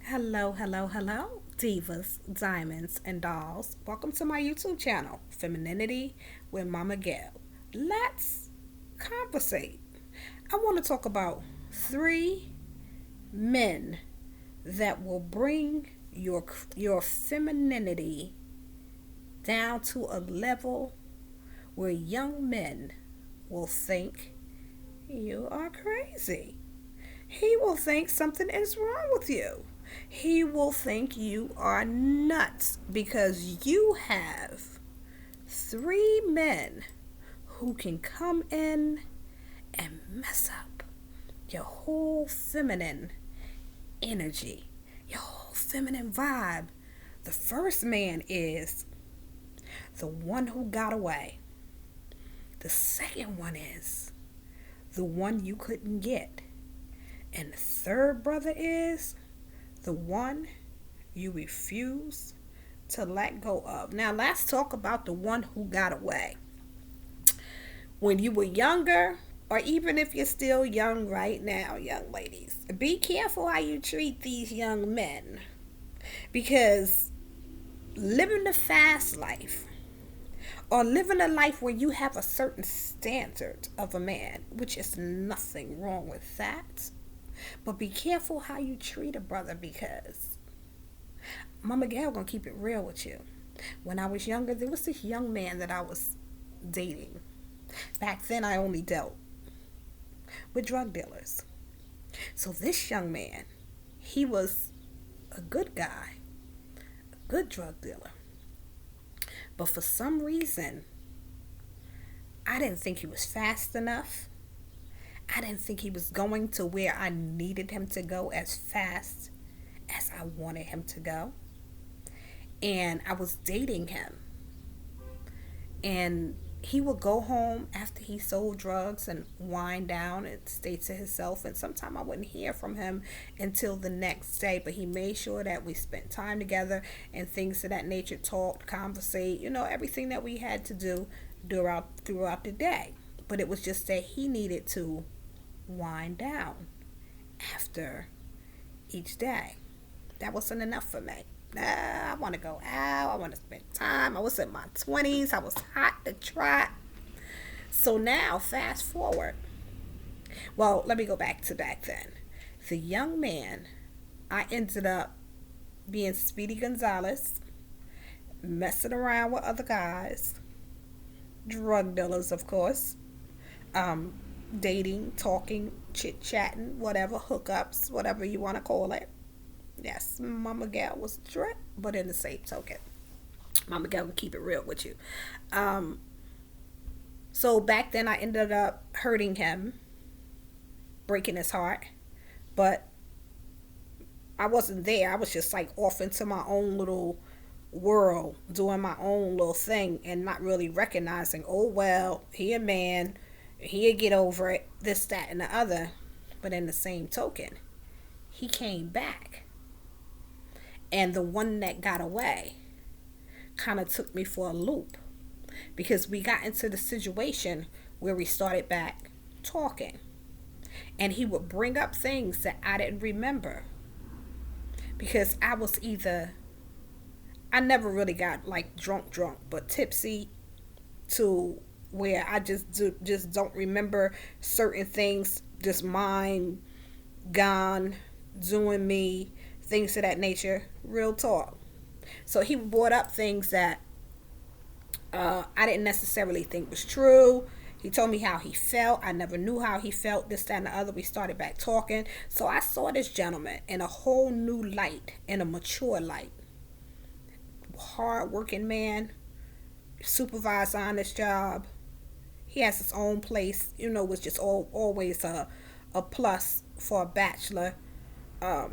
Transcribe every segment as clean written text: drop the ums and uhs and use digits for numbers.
Hello, hello, hello, divas, diamonds, and dolls. Welcome to my YouTube channel, Femininity with Momma Gail. Let's conversate. I want to talk about three men that will bring your femininity down to a level where young men will think you are crazy. He will think something is wrong with you. He will think you are nuts because you have three men who can come in and mess up your whole feminine energy, your whole feminine vibe. The first man is the one who got away. The second one is the one you couldn't get. And the third brother is the one you refuse to let go of. Now, let's talk about the one who got away. When you were younger, or even if you're still young right now, young ladies, be careful how you treat these young men. Because living the fast life, or living a life where you have a certain standard of a man, which is nothing wrong with that. But be careful how you treat a brother because Momma Gail gonna keep it real with you. When I was younger, there was this young man that I was dating. Back then, I only dealt with drug dealers. So this young man, he was a good guy, a good drug dealer. But for some reason, I didn't think he was fast enough. I didn't think he was going to where I needed him to go as fast as I wanted him to go. And I was dating him. And he would go home after he sold drugs and wind down and stay to himself. And sometimes I wouldn't hear from him until the next day. But he made sure that we spent time together and things of that nature, talked, conversate, everything that we had to do throughout the day. But it was just that he needed to wind down after each day. That wasn't enough for me. I want to go out. I want to spend time. I was in my 20s. I was hot to trot. So now, fast forward. Well, let me go back to back then. The young man, I ended up being Speedy Gonzalez, messing around with other guys, drug dealers, of course, dating, talking, chit chatting, whatever, hookups, whatever you want to call it. Yes, Momma Gail was a trip, but in the same token, Momma Gail can keep it real with you. So back then, I ended up hurting him, breaking his heart, but I wasn't there. I was just like off into my own little world, doing my own little thing, and not really recognizing, oh well, he a man, he'll get over it, this, that, and the other. But in the same token, he came back. And the one that got away kind of took me for a loop because we got into the situation where we started back talking. And he would bring up things that I didn't remember because I never really got like drunk, but tipsy to where I just don't remember certain things, just mind gone, doing me, things of that nature, real talk. So he brought up things that I didn't necessarily think was true. He told me how he felt. I never knew how he felt, this, that, and the other. We started back talking. So I saw this gentleman in a whole new light, in a mature light. Hard working man, supervisor on his job. He has his own place, was just always a plus for a bachelor.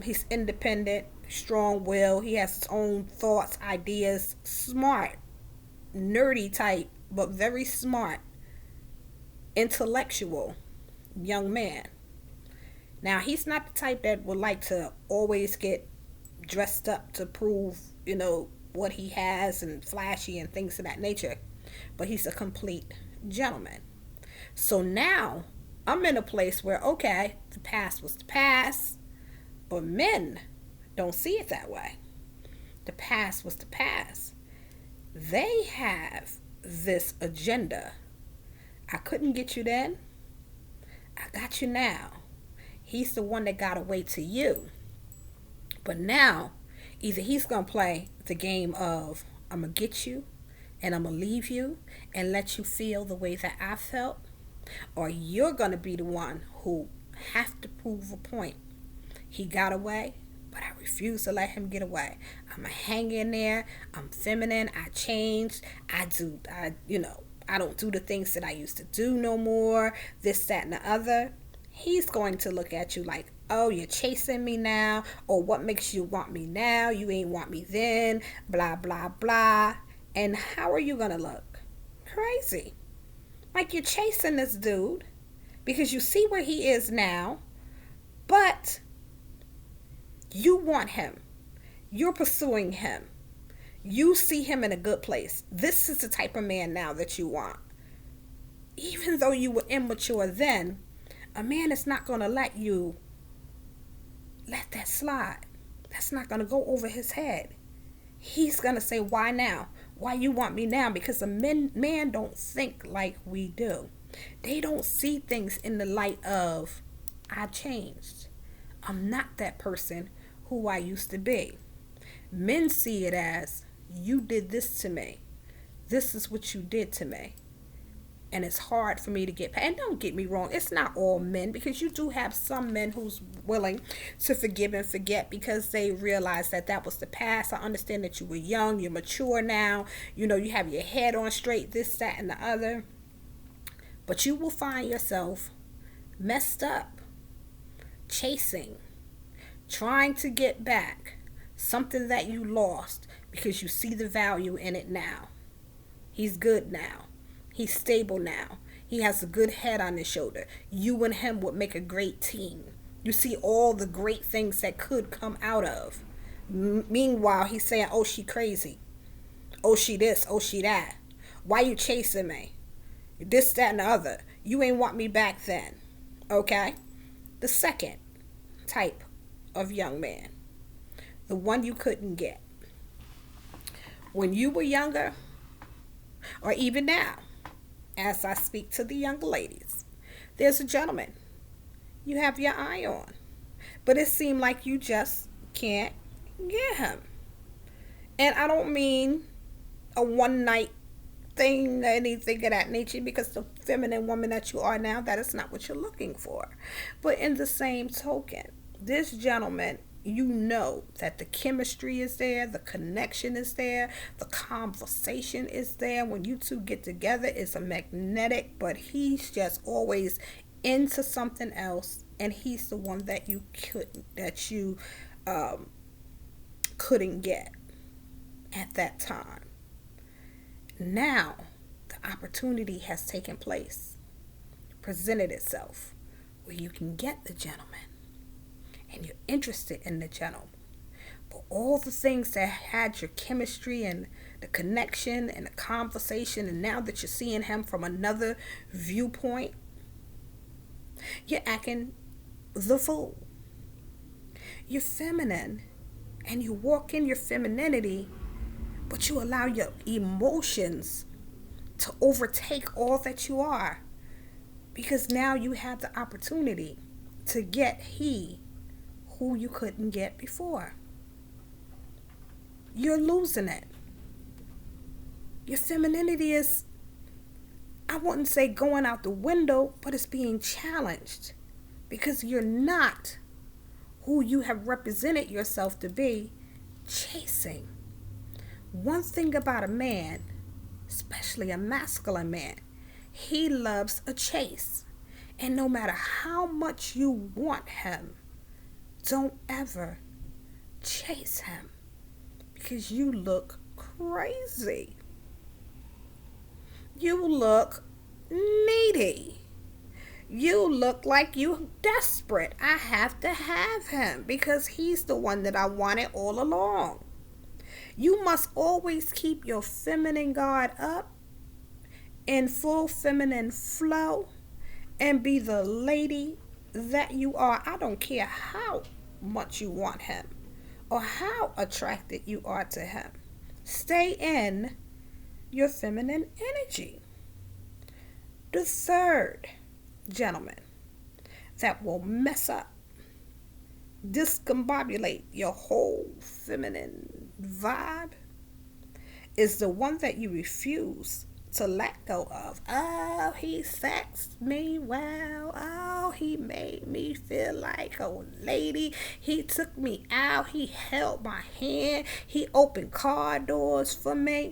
He's independent, strong will. He has his own thoughts, ideas, smart, nerdy type, but very smart, intellectual young man. Now, he's not the type that would like to always get dressed up to prove, what he has and flashy and things of that nature. But he's a complete gentleman. So now I'm in a place where, okay, the past was the past, but men don't see it that way. The past was the past. They have this agenda. I couldn't get you then. I got you now. He's the one that got away to you. But now, either he's going to play the game of I'm going to get you and I'm going to leave you and let you feel the way that I felt, or you're going to be the one who have to prove a point. He got away, but I refuse to let him get away. I'm going to hang in there. I'm feminine. I changed. I don't do the things that I used to do no more. This, that, and the other. He's going to look at you like, oh, you're chasing me now, or what makes you want me now? You ain't want me then, blah, blah, blah. And how are you going to look? Crazy. Like you're chasing this dude because you see where he is now, but you want him. You're pursuing him. You see him in a good place. This is the type of man now that you want. Even though you were immature then, a man is not going to let you let that slide. That's not going to go over his head. He's going to say, why now? Why you want me now? Because a man don't think like we do. They don't see things in the light of, I changed. I'm not that person who I used to be. Men see it as, you did this to me. This is what you did to me. And it's hard for me to get past. And don't get me wrong, it's not all men, because you do have some men who's willing to forgive and forget because they realize that that was the past. I understand that you were young, you're mature now, you have your head on straight, this, that, and the other. But you will find yourself messed up, chasing, trying to get back something that you lost because you see the value in it now. He's good now. He's stable now. He has a good head on his shoulder. You and him would make a great team. You see all the great things that could come out of. Meanwhile, he's saying, oh, she crazy. Oh, she this. Oh, she that. Why you chasing me? This, that, and the other. You ain't want me back then. Okay? The second type of young man. The one you couldn't get. When you were younger, or even now, as I speak to the young ladies, there's a gentleman you have your eye on, but it seemed like you just can't get him. And I don't mean a one night thing or anything of that nature, because the feminine woman that you are now, that is not what you're looking for. But in the same token, this gentleman, you know that the chemistry is there, the connection is there, the conversation is there. When you two get together, it's a magnetic, but he's just always into something else, and he's the one that you couldn't get at that time. Now the opportunity has taken place, presented itself, where you can get the gentleman and you're interested in the gentleman. But all the things that had your chemistry and the connection and the conversation, and now that you're seeing him from another viewpoint, you're acting the fool. You're feminine and you walk in your femininity, but you allow your emotions to overtake all that you are, because now you have the opportunity to get who you couldn't get before. You're losing it. Your femininity is, I wouldn't say going out the window, but it's being challenged, because you're not who you have represented yourself to be, chasing. One thing about a man, especially a masculine man, he loves a chase. And no matter how much you want him, don't ever chase him, because you look crazy. You look needy. You look like you desperate. I have to have him because he's the one that I wanted all along. You must always keep your feminine guard up, in full feminine flow, and be the lady that you are. I don't care how much you want him or how attracted you are to him. Stay in your feminine energy. The third gentleman that will mess up, discombobulate your whole feminine vibe is the one that you refuse to let go of. Oh, he sexed me well. Oh, he made me feel like a lady. He took me out. He held my hand. He opened car doors for me.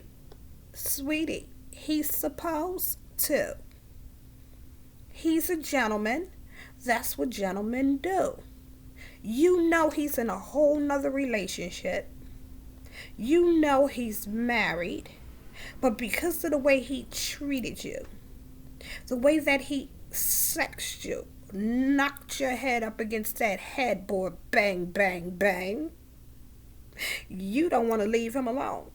Sweetie, he's supposed to. He's a gentleman. That's what gentlemen do. You know he's in a whole nother relationship. You know he's married. But because of the way he treated you, the way that he sexed you, knocked your head up against that headboard, bang, bang, bang, you don't want to leave him alone.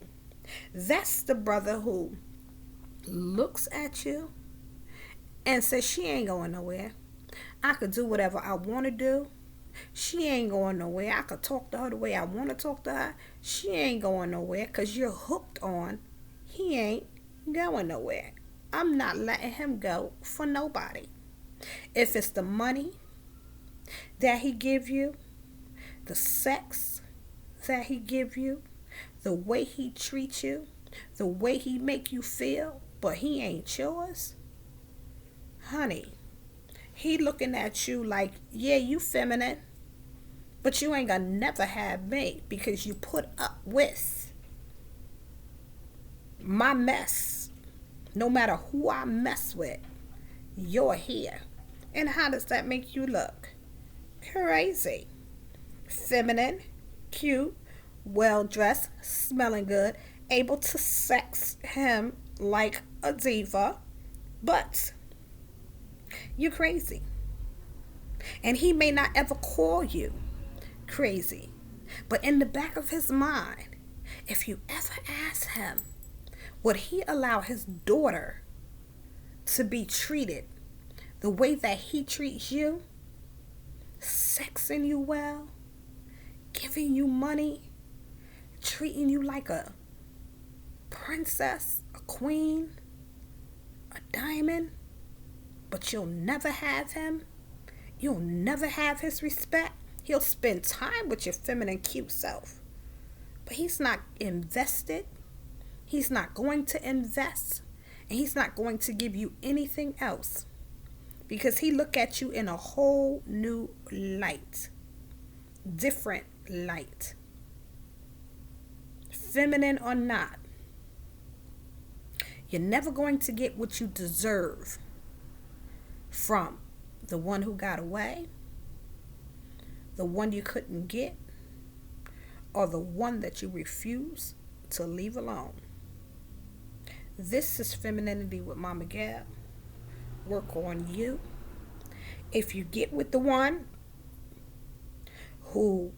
That's the brother who looks at you and says, she ain't going nowhere. I could do whatever I want to do. She ain't going nowhere. I could talk to her the way I want to talk to her. She ain't going nowhere because you're hooked on. He ain't going nowhere. I'm not letting him go for nobody. If it's the money that he give you, the sex that he give you, the way he treats you, the way he make you feel, but he ain't yours, honey, he looking at you like, yeah, you feminine, but you ain't gonna never have me because you put up with my mess. No matter who I mess with, you're here. And how does that make you look? Crazy. Feminine, cute, well-dressed, smelling good, able to sex him like a diva, but you're crazy. And he may not ever call you crazy, but in the back of his mind, if you ever ask him, would he allow his daughter to be treated the way that he treats you? Sexing you well, giving you money, treating you like a princess, a queen, a diamond, but you'll never have him. You'll never have his respect. He'll spend time with your feminine, cute self, but he's not invested. He's not going to invest, and he's not going to give you anything else because he look at you in a whole new light, different light, feminine or not. You're never going to get what you deserve from the one who got away, the one you couldn't get, or the one that you refuse to leave alone. This is Femininity with Momma Gail. Work on you. If you get with the one who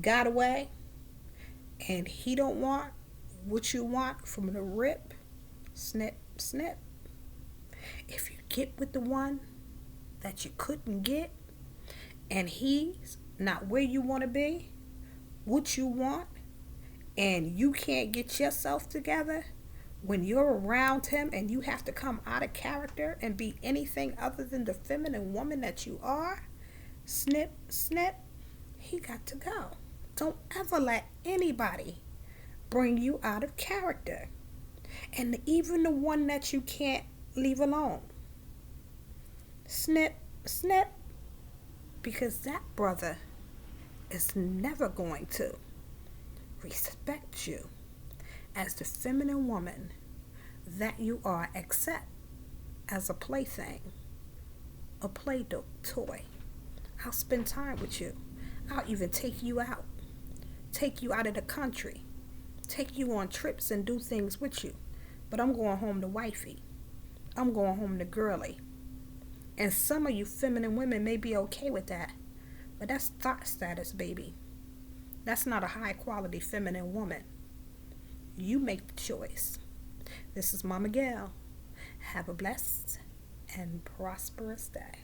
got away and he don't want what you want from the rip, snip, snip. If you get with the one that you couldn't get and he's not where you want to be, what you want, and you can't get yourself together, when you're around him and you have to come out of character and be anything other than the feminine woman that you are, snip, snip, he got to go. Don't ever let anybody bring you out of character. And even the one that you can't leave alone, snip, snip, because that brother is never going to respect you as the feminine woman that you are, except as a plaything, a play toy. I'll spend time with you. I'll even take you out of the country, take you on trips and do things with you. But I'm going home to wifey. I'm going home to girly. And some of you feminine women may be okay with that, but that's thought status, baby. That's not a high quality feminine woman. You make the choice. This is Momma Gail. Have a blessed and prosperous day.